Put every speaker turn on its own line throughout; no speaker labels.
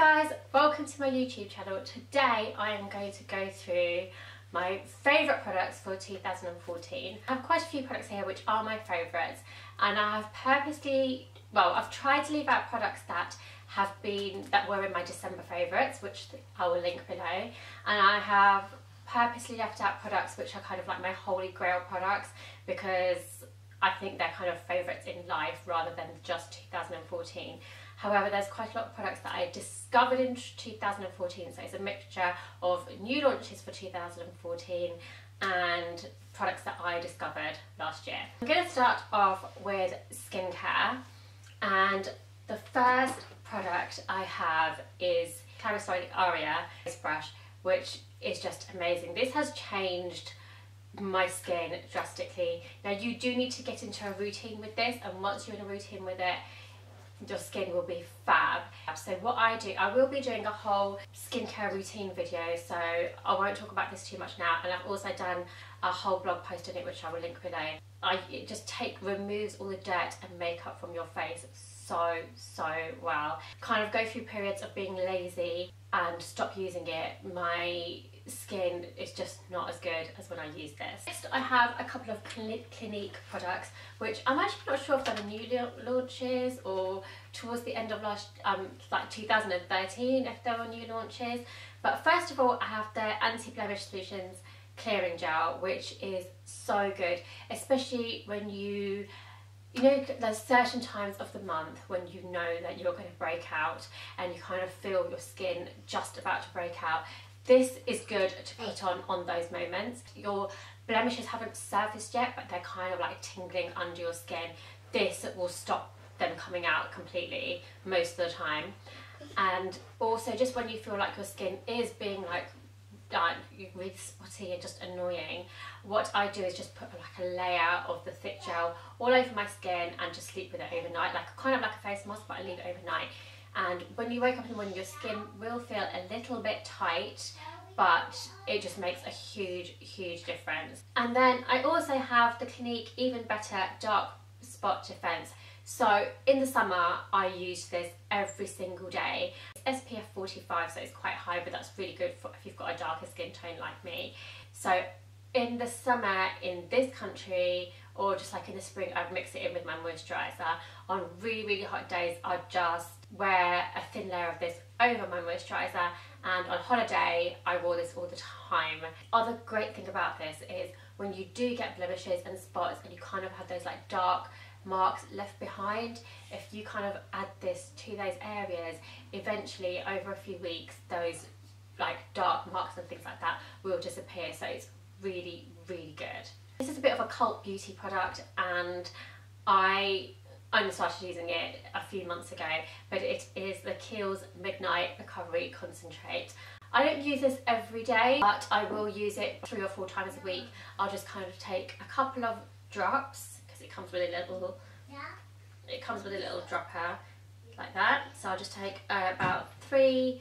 guys, welcome to my YouTube channel. Today I am going to go through my favourite products for 2014. I have quite a few products here which are my favourites, and I have I've tried to leave out products that were in my December favourites, which I will link below, and I have purposely left out products which are kind of like my holy grail products because I think they're kind of favourites in life rather than just 2014. However, there's quite a lot of products that I discovered in 2014, so it's a mixture of new launches for 2014 and products that I discovered last year. I'm going to start off with skincare, and the first product I have is Claristone Aria face brush, which is just amazing. This has changed my skin drastically. Now you do need to get into a routine with this, and once you're in a routine with it, your skin will be fab. So what I do, I will be doing a whole skincare routine video, so I won't talk about this too much now, and I've also done a whole blog post on it which I will link below. It just removes all the dirt and makeup from your face so well. Kind of go through periods of being lazy and stop using it. My skin is just not as good as when I use this. Next I have a couple of Clinique products which I'm actually not sure if they're the new launches or towards the end of like 2013 if they were new launches. But first of all I have their Anti-Blemish Solutions Clearing Gel, which is so good, especially when you know there's certain times of the month when you know that you're going to break out and you kind of feel your skin just about to break out. This is good to put on those moments. Your blemishes haven't surfaced yet, but they're kind of like tingling under your skin. This will stop them coming out completely most of the time. And also just when you feel like your skin is being like really spotty and just annoying, what I do is just put like a layer of the thick gel all over my skin and just sleep with it overnight, like kind of like a face mask, but I leave it overnight. And when you wake up in the morning, your skin will feel a little bit tight, but it just makes a huge difference. And then I also have the Clinique Even Better Dark Spot Defense. So in the summer I use this every single day. It's SPF 45, so it's quite high, but that's really good for if you've got a darker skin tone like me. So in the summer in this country, or just like in the spring, I'd mix it in with my moisturiser. On really hot days I'd just wear a thin layer of this over my moisturiser, and on holiday I wore this all the time. Other great thing about this is when you do get blemishes and spots and you kind of have those like dark marks left behind, if you kind of add this to those areas, eventually over a few weeks those like dark marks and things like that will disappear. So it's really good. This is a bit of a cult beauty product, and I only started using it a few months ago, but it is the Kiehl's Midnight Recovery Concentrate. I don't use this every day, but I will use it 3 or 4 times a week. I'll just kind of take a couple of drops, because it comes with a little dropper like that. So I'll just take about 2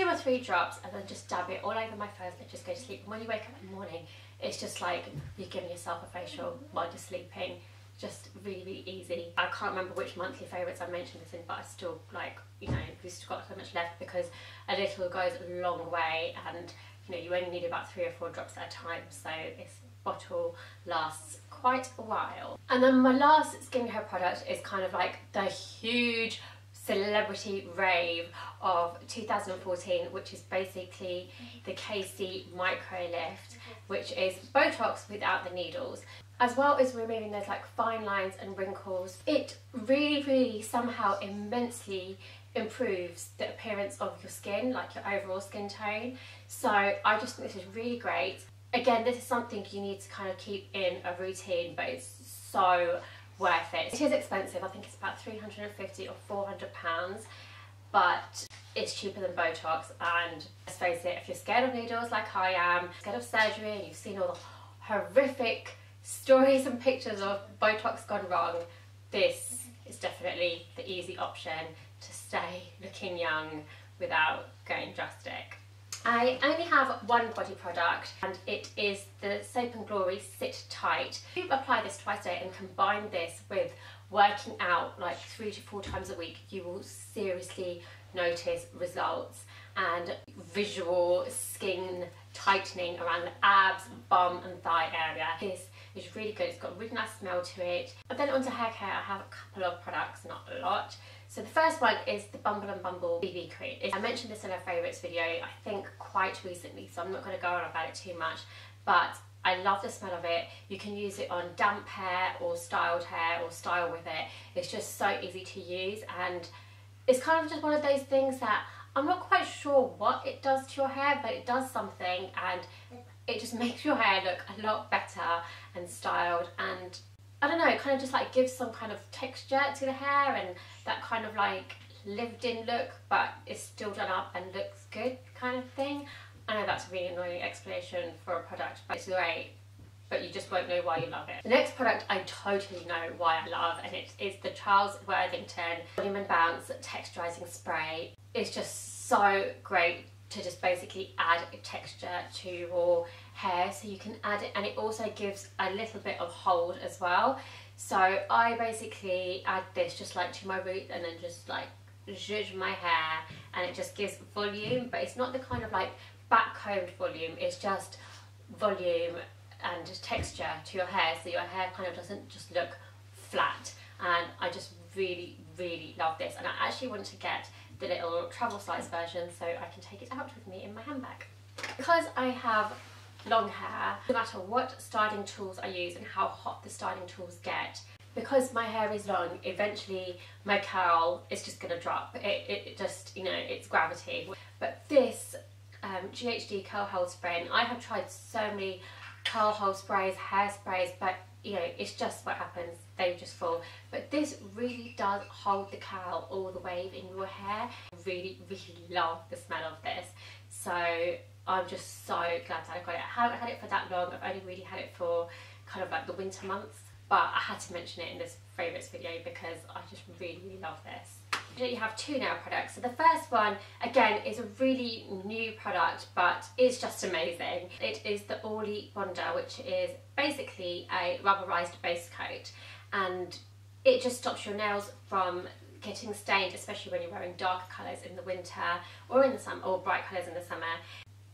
or 3 drops and then just dab it all over my face and just go to sleep. And when you wake up in the morning, it's just like you're giving yourself a facial while you're sleeping. Just really easy. I can't remember which monthly favourites I mentioned this in, but I still we've still got so much left because a little goes a long way, and you only need about 3 or 4 drops at a time, so this bottle lasts quite a while. And then my last skincare product is kind of like the huge celebrity rave of 2014, which is basically the KC Micro Lift, which is Botox without the needles, as well as removing those like fine lines and wrinkles. It really somehow immensely improves the appearance of your skin, like your overall skin tone. So I just think this is really great. Again, this is something you need to kind of keep in a routine, but it's so worth it. It is expensive. I think it's about 350 or 400 pounds, but it's cheaper than Botox. And let's face it, if you're scared of needles like I am, scared of surgery, and you've seen all the horrific stories and pictures of Botox gone wrong, this is definitely the easy option to stay looking young without going drastic. I only have one body product, and it is the Soap & Glory Sit Tight. If you apply this twice a day and combine this with working out like 3 to 4 times a week, you will seriously notice results and visual skin tightening around the abs, bum and thigh area. This is really good. It's got a really nice smell to it. And then onto hair care, I have a couple of products, not a lot. So the first one is the Bumble and Bumble BB Cream. I mentioned this in a favourites video, I think quite recently, so I'm not going to go on about it too much, but I love the smell of it. You can use it on damp hair or styled hair or style with it. It's just so easy to use, and it's kind of just one of those things that I'm not quite sure what it does to your hair, but it does something, and it just makes your hair look a lot better and styled, and I don't know, it kind of just like gives some kind of texture to the hair and that kind of like lived in look, but it's still done up and looks good kind of thing. I know that's a really annoying explanation for a product, but it's great, but you just won't know why you love it. The next product I totally know why I love, and it is the Charles Worthington Volume and Bounce Texturising Spray. It's just so great to just basically add texture to your hair, so you can add it, and it also gives a little bit of hold as well. So I basically add this just like to my roots and then just like zhuzh my hair, and it just gives volume, but it's not the kind of like back-combed volume, it's just volume and texture to your hair, so your hair kind of doesn't just look flat. And I just really love this, and I actually want to get the little travel size version so I can take it out with me in my handbag. Because I have long hair, no matter what styling tools I use and how hot the styling tools get, because my hair is long, eventually my curl is just going to drop. It just, you know, it's gravity. But this GHD curl hold spray, and I have tried so many curl hold sprays, hair sprays, but you know, it's just what happens, they just fall. But this really does hold the curl all the way in your hair. I really love the smell of this. So I'm just so glad that I got it. I haven't had it for that long, I've only really had it for kind of like the winter months, but I had to mention it in this favourites video because I just really love this. You have two nail products. So the first one, again, is a really new product, but it's just amazing. It is the Orly Bonder, which is basically a rubberized base coat, and it just stops your nails from getting stained, especially when you're wearing darker colours in the winter or in the summer, or bright colours in the summer.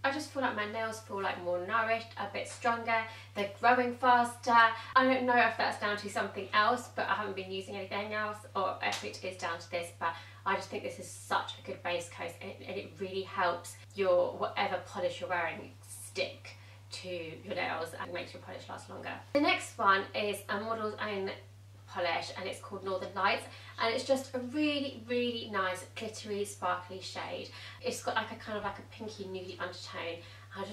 I just feel like my nails feel like more nourished, a bit stronger, they're growing faster. I don't know if that's down to something else, but I haven't been using anything else, or if it is down to this, but I just think this is such a good base coat, and it really helps your whatever polish you're wearing stick to your nails and makes your polish last longer. The next one is a Model's Own polish, and it's called Northern Lights, and it's just a really nice glittery sparkly shade. It's got like a kind of like a pinky nudie undertone. I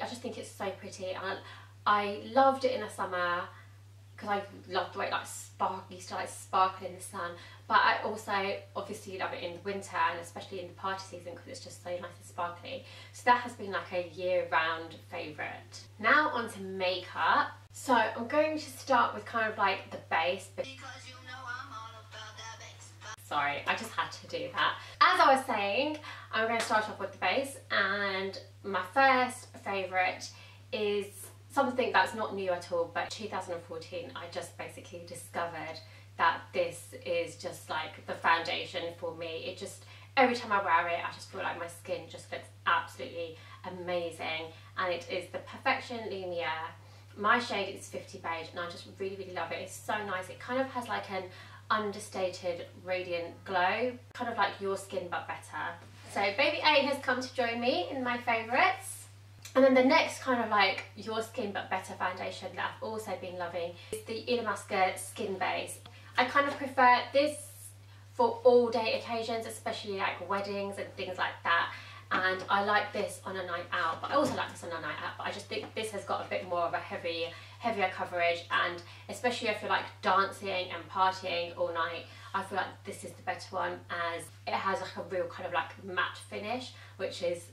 just think it's so pretty, and I loved it in the summer because I loved the way it like used to like sparkle in the sun, but I also obviously love it in the winter, and especially in the party season because it's just so nice and sparkly. So that has been like a year-round favourite. Now onto makeup. So I'm going to start with kind of like the base. Sorry, I just had to do that. As I was saying, I'm going to start off with the base, and my first favourite is something that's not new at all, but 2014 I just basically discovered that this is just like the foundation for me. It just, every time I wear it, I just feel like my skin just looks absolutely amazing, and it is the Perfection Lumiere. My shade is 50 Beige, and I just really love it. It's so nice. It kind of has like an understated radiant glow, kind of like your skin but better. So Baby A has come to join me in my favourites. And then the next kind of like your skin but better foundation that I've also been loving is the Illamasqua Skin Base. I kind of prefer this for all day occasions, especially like weddings and things like that. And I like this on a night out, but I also like this on a night out, but I just think this has got a bit more of a heavier coverage, and especially if you're like dancing and partying all night, I feel like this is the better one, as it has like a real kind of like matte finish, which is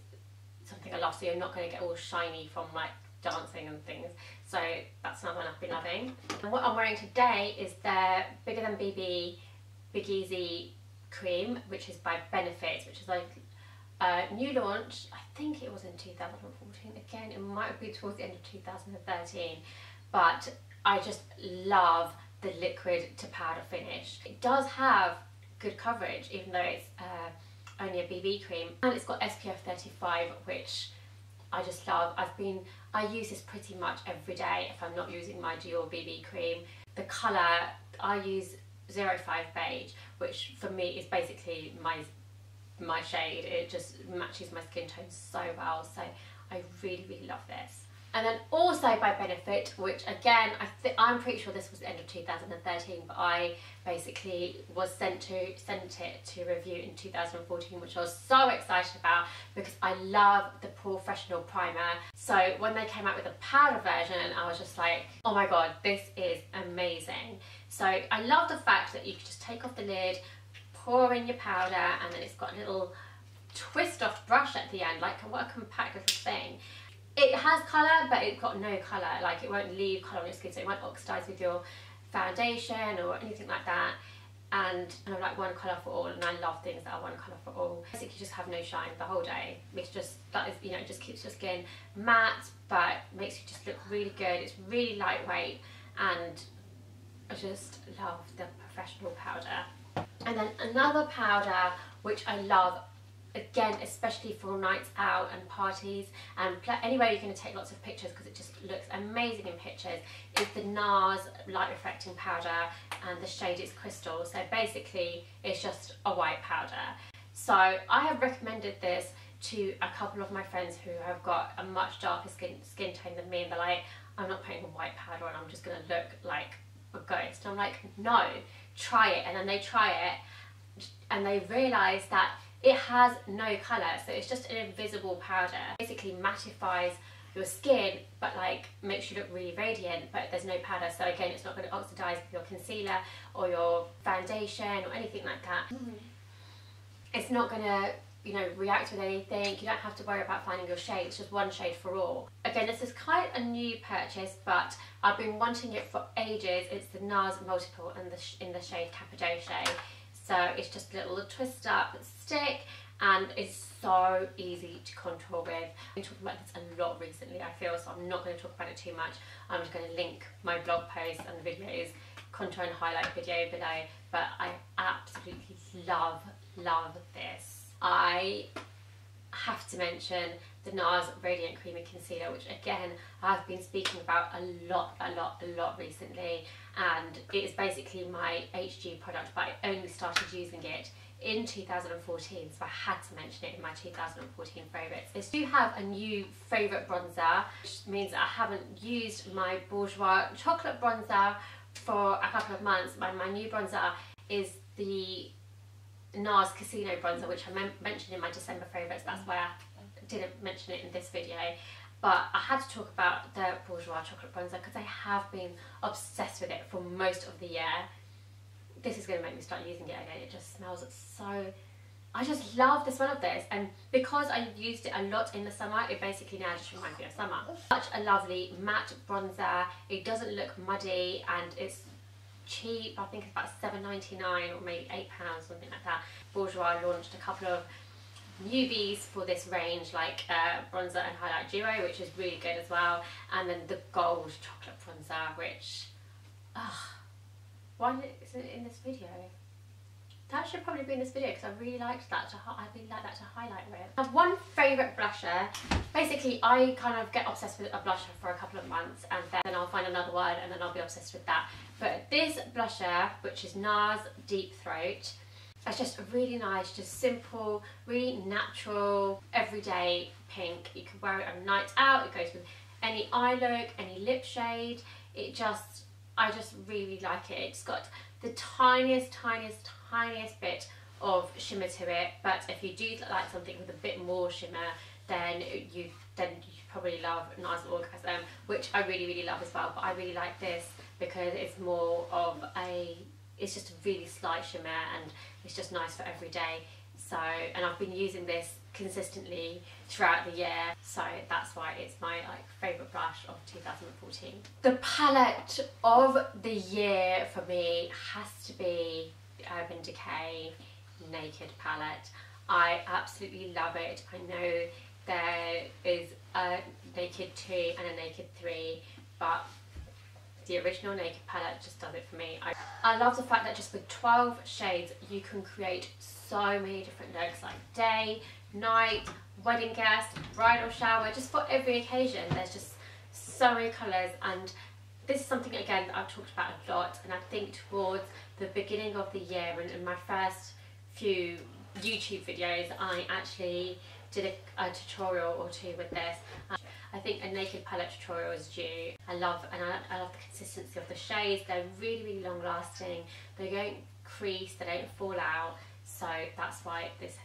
something I love, so you're not going to get all shiny from like dancing and things. So that's another one I've been loving. And what I'm wearing today is their Bigger Than BB Big Easy cream, which is by Benefit, which is like new launch. I think it was in 2014. Again, it might have been towards the end of 2013, but I just love the liquid to powder finish. It does have good coverage, even though it's only a BB cream, and it's got SPF 35, which I just love. I use this pretty much every day if I'm not using my Dior BB cream. The colour, I use 05 Beige, which for me is basically my shade. It just matches my skin tone so well, so I really, really love this. And then also by Benefit, which again, I'm pretty sure this was the end of 2013, but I basically was sent it to review in 2014, which I was so excited about because I love the Professional Primer. So when they came out with the powder version, I was just like, oh my god, this is amazing. So I love the fact that you can just take off the lid, pour in your powder, and then it's got a little twist off brush at the end, like what a compact little thing. It has colour, but it's got no colour, like it won't leave colour on your skin, so it won't oxidise with your foundation or anything like that. And I like one colour for all, and I love things that are one colour for all. Basically, you just have no shine the whole day. It's just, that is, you know, it just keeps your skin matte, but makes you just look really good. It's really lightweight, and I just love the Professional powder. And then another powder which I love, again, especially for nights out and parties and anywhere you're going to take lots of pictures because it just looks amazing in pictures, is the NARS Light Reflecting Powder, and the shade is Crystal. So basically it's just a white powder. So I have recommended this to a couple of my friends who have got a much darker skin tone than me, and they're like, I'm not putting a white powder on, I'm just going to look like a ghost. And I'm like, no, try it. And then they try it and they realise that it has no colour, so it's just an invisible powder. Basically mattifies your skin, but like makes you look really radiant, but there's no powder. So again, it's not going to oxidise with your concealer or your foundation or anything like that. It's not going to, you know, react with anything. You don't have to worry about finding your shade. It's just one shade for all. Again, this is quite a new purchase, but I've been wanting it for ages. It's the NARS Multiple and in the shade Cappadocia. So it's just a little twist up stick, and it's so easy to contour with. I've been talking about this a lot recently, I feel, so I'm not going to talk about it too much. I'm just going to link my blog posts and videos, contour and highlight video below, but I absolutely love this. I have to mention the NARS Radiant Creamy Concealer, which again I've been speaking about a lot recently, and it is basically my HG product, but I only started using it in 2014, so I had to mention it in my 2014 favourites. I do have a new favourite bronzer, which means that I haven't used my Bourjois chocolate bronzer for a couple of months. My new bronzer is the NARS Casino bronzer, which I mentioned in my December favourites. That's why I didn't mention it in this video. But I had to talk about the Bourjois chocolate bronzer because I have been obsessed with it for most of the year. This is going to make me start using it again. It just smells so... I just love the smell of this, and because I used it a lot in the summer, it basically now just reminds me of summer. Such a lovely matte bronzer. It doesn't look muddy, and it's cheap. I think it's about $7.99 or maybe £8, something like that. Bourjois launched a couple of newbies for this range, like bronzer and highlight duo, which is really good as well, and then the gold chocolate bronzer, which why isn't it in this video? That should probably be in this video because I really liked that I really like that to highlight with. I have one favourite blusher. Basically, I kind of get obsessed with a blusher for a couple of months, and then I'll find another one, and then I'll be obsessed with that. But this blusher, which is NARS Deep Throat, it's just a really nice, just simple, really natural, everyday pink. You can wear it on a night out. It goes with any eye look, any lip shade. I just really like it. It's got the tiniest bit of shimmer to it, but if you do like something with a bit more shimmer, then you probably love NARS Orgasm, which I really love as well. But I really like this because it's more of it's just a really slight shimmer, and it's just nice for every day. So, and I've been using this consistently throughout the year, so that's why it's my favourite blush of 2014. The palette of the year for me has to be the Urban Decay Naked palette. I absolutely love it. I know there is a Naked 2 and a Naked 3, but The original Naked palette just does it for me. I love the fact that just with 12 shades you can create so many different looks, like day, night, wedding guest, bridal shower, just for every occasion. There's just so many colours, and this is something again that I've talked about a lot, and I think towards the beginning of the year and in my first few YouTube videos I actually did a tutorial or two with this. I think a Naked palette tutorial is due. I love the consistency of the shades. They're really long lasting. They don't crease, they don't fall out. So that's why this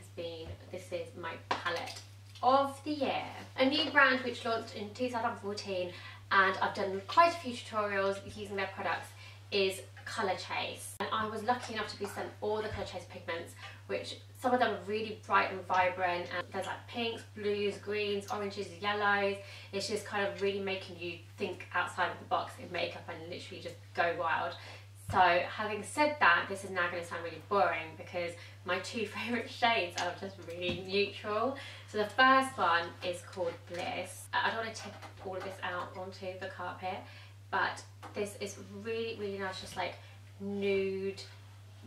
is my palette of the year. A new brand which launched in 2014, and I've done quite a few tutorials using their products, is Colour Chase. And I was lucky enough to be sent all the Colour Chase pigments, which some of them are really bright and vibrant, and there's like pinks, blues, greens, oranges, yellows. It's just kind of really making you think outside of the box in makeup and literally just go wild. So having said that, this is now going to sound really boring because my two favourite shades are just really neutral. So the first one is called Bliss. I don't want to tip all of this out onto the carpet, but this is really nice, just like nude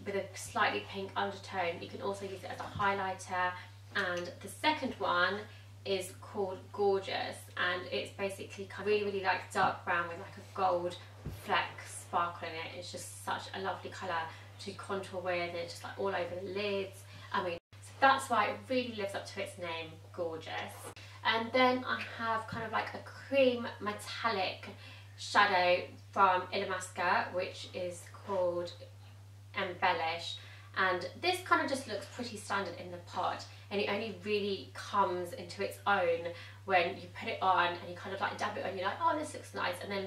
with a slightly pink undertone. You can also use it as a highlighter. And the second one is called Gorgeous, and it's basically really like dark brown with like a gold fleck sparkle in it. It's just such a lovely colour to contour with, and it's just like all over the lids. I mean, so that's why it really lives up to its name, Gorgeous. And then I have kind of like a cream metallic shadow from Illamasqua, which is called Embellish, and this kind of just looks pretty standard in the pot, and it only really comes into its own when you put it on and you kind of like dab it on, you're like, oh, this looks nice, and then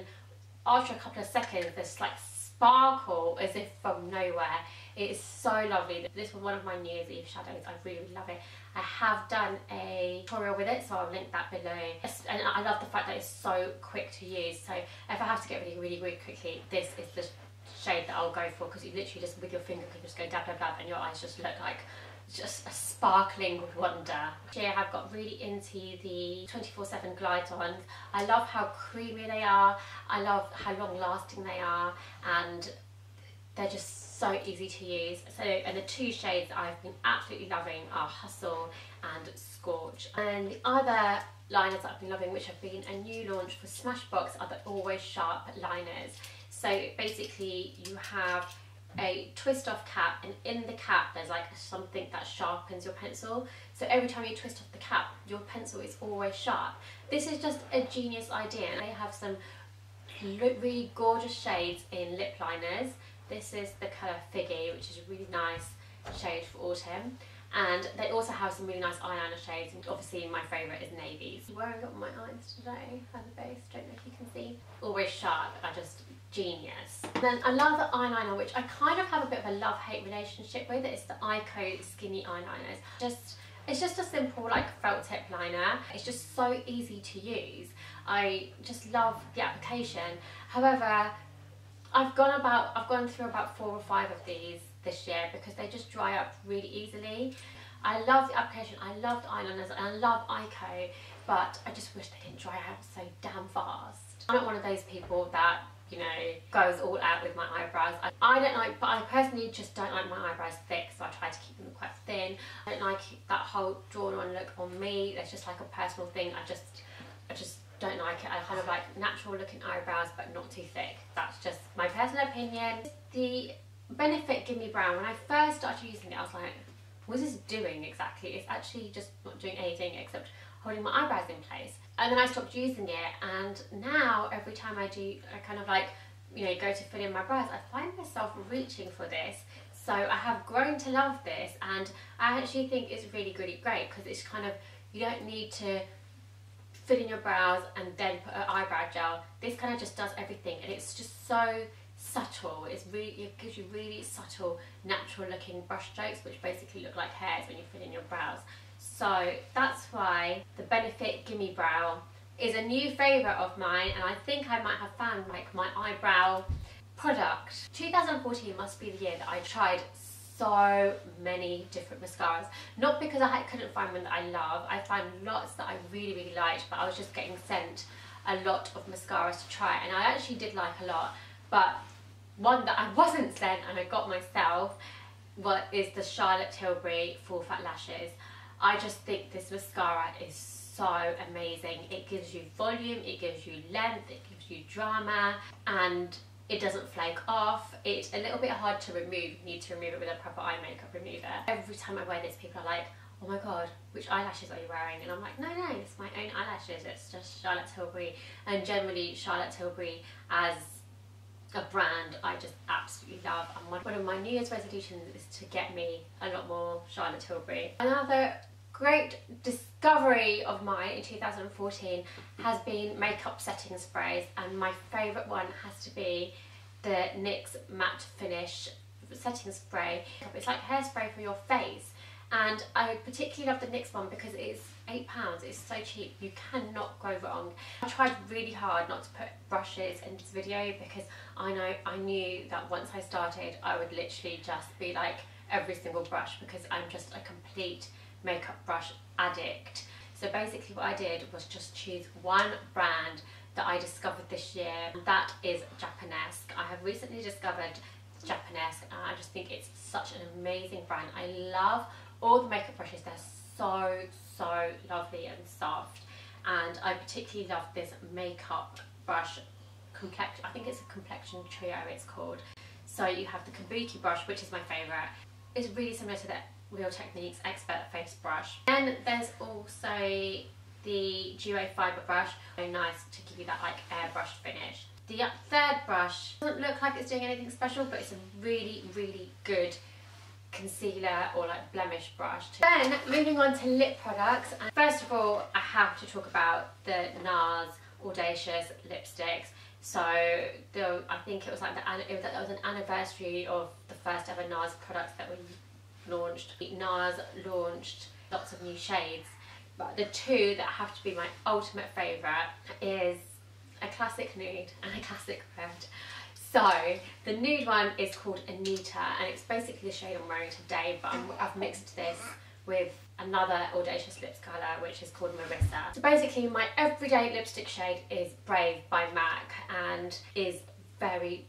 after a couple of seconds there's like sparkle as if from nowhere. It is so lovely. This was one of my New Year's Eve shadows. I really love it. I have done a tutorial with it, so I'll link that below. And I love the fact that it's so quick to use, so if I have to get ready really quickly, this is the shade that I'll go for, because you literally just with your finger can just go dab and your eyes just look like just a sparkling wonder. Here I've got really into the 24/7 glide-ons. I love how creamy they are, I love how long lasting they are, and they're just so easy to use. So, and the two shades I've been absolutely loving are Hustle and Scorch. And the other liners that I've been loving, which have been a new launch for Smashbox, are the Always Sharp liners. So basically you have a twist off cap, and in the cap there's like something that sharpens your pencil, so every time you twist off the cap your pencil is always sharp. This is just a genius idea, and they have some really gorgeous shades in lip liners. This is the colour Figgy, which is a really nice shade for autumn, and they also have some really nice eyeliner shades, and obviously my favourite is navies. I'm wearing up my eyes today at the base, don't know if you can see. Always Sharp are just genius. And then I love the eyeliner, which I kind of have a bit of a love-hate relationship with. It's the Ico Skinny Eyeliners. It's just a simple like felt tip liner. It's just so easy to use. I just love the application. However, I've gone through about 4 or 5 of these this year because they just dry up really easily. I love the application, I loved eyeliners, and I love Ico, but I just wish they didn't dry out so damn fast. I'm not one of those people that, you know, goes all out with my eyebrows. I don't like, but I personally just don't like my eyebrows thick, so I try to keep them quite thin. I don't like that whole drawn on look on me. That's just like a personal thing. I just don't like it. I kind of like natural looking eyebrows but not too thick. That's just my personal opinion. The Benefit Gimme Brown, when I first started using it I was like, what is this doing exactly? It's actually just not doing anything except holding my eyebrows in place. And then I stopped using it, and now every time I kind of like, you know, go to fill in my brows, I find myself reaching for this. So I have grown to love this, and I actually think it's really great because it's kind of, you don't need to fill in your brows and then put an eyebrow gel. This kind of just does everything, and it's just so subtle. It gives you really subtle, natural looking brush strokes, which basically look like hairs when you fill in your brows. So that's why the Benefit Gimme Brow is a new favourite of mine, and I think I might have found like my eyebrow product. 2014 must be the year that I tried so many different mascaras. Not because I couldn't find one that I love. I found lots that I really liked, but I was just getting sent a lot of mascaras to try, and I actually did like a lot, but one that I wasn't sent and I got myself is the Charlotte Tilbury Full Fat Lashes. I just think this mascara is so amazing. It gives you volume, it gives you length, it gives you drama, and it doesn't flake off. It's a little bit hard to remove. You need to remove it with a proper eye makeup remover. Every time I wear this, people are like, oh my god, which eyelashes are you wearing? And I'm like, no, it's my own eyelashes. It's just Charlotte Tilbury. And generally Charlotte Tilbury as a brand I just absolutely love, and one of my New Year's resolutions is to get me a lot more Charlotte Tilbury. Another great discovery of mine in 2014 has been makeup setting sprays, and my favourite one has to be the NYX Matte Finish Setting Spray. It's like hairspray for your face, and I particularly love the NYX one because it's £8. It's so cheap, you cannot go wrong. I tried really hard not to put brushes in this video because I knew that once I started I would literally just be like every single brush, because I'm just a complete makeup brush addict. So basically what I did was just choose one brand that I discovered this year, and that is Japanesque. I have recently discovered Japanesque and I just think it's such an amazing brand. I love all the makeup brushes, they're so lovely and soft, and I particularly love this makeup brush complexion. I think it's a complexion trio it's called. So you have the Kabuki brush, which is my favourite. It's really similar to the Real Techniques Expert Face brush. Then there's also the Duo Fibre brush, very nice to give you that like airbrushed finish. The third brush doesn't look like it's doing anything special, but it's a really good concealer or like blemish brush. Then moving on to lip products, and first of all I have to talk about the NARS Audacious lipsticks. So I think it was like that was an anniversary of the first ever NARS products that were launched. NARS launched lots of new shades, but the two that have to be my ultimate favourite is a classic nude and a classic red. So the nude one is called Anita, and it's basically the shade I'm wearing today, but I've mixed this with another Audacious lips colour which is called Marissa. So basically my everyday lipstick shade is Brave by MAC, and is very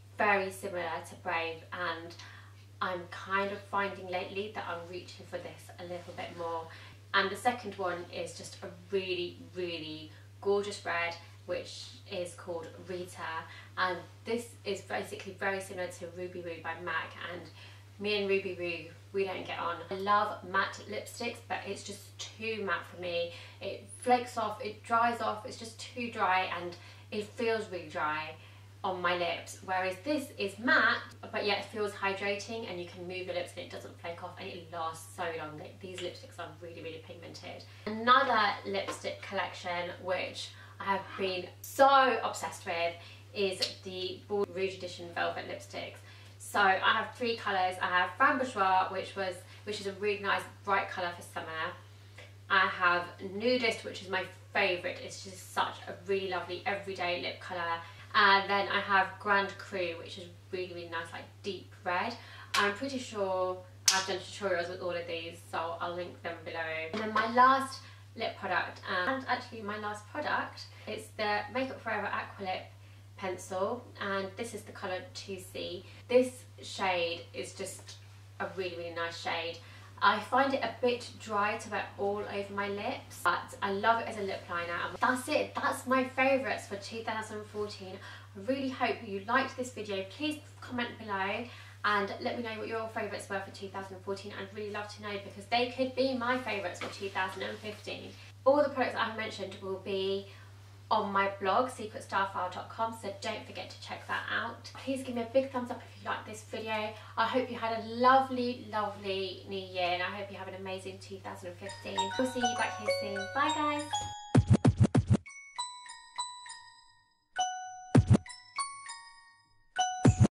similar to Brave, and I'm kind of finding lately that I'm reaching for this a little bit more. And the second one is just a really gorgeous red which is called Rita, and this is basically very similar to Ruby Roo by MAC, and me and Ruby Roo, we don't get on. I love matte lipsticks, but it's just too matte for me. It flakes off, it dries off, it's just too dry, and it feels really dry on my lips, whereas this is matte but yet it feels hydrating, and you can move your lips and it doesn't flake off, and it lasts so long. These lipsticks are really pigmented. Another lipstick collection which I have been so obsessed with is the Rouge Edition Velvet lipsticks. So I have three colours. I have Bourjois, which is a really nice bright colour for summer. I have Nudist, which is my favourite. It's just such a really lovely everyday lip colour. And then I have Grand Cru, which is really nice, like deep red. I'm pretty sure I've done tutorials with all of these, so I'll link them below. And then my last lip product, and actually my last product, it's the Makeup Forever Aqua Lip pencil, and this is the colour 2C. This shade is just a really nice shade. I find it a bit dry to wear all over my lips, but I love it as a lip liner. And that's it, that's my favourites for 2014. I really hope you liked this video. Please comment below and let me know what your favourites were for 2014. I'd really love to know, because they could be my favourites for 2015. All the products I've mentioned will be on my blog, secretstarfile.com, so don't forget to check that out. Please give me a big thumbs up if you liked this video. I hope you had a lovely new year, and I hope you have an amazing 2015. We'll see you back here soon. Bye guys!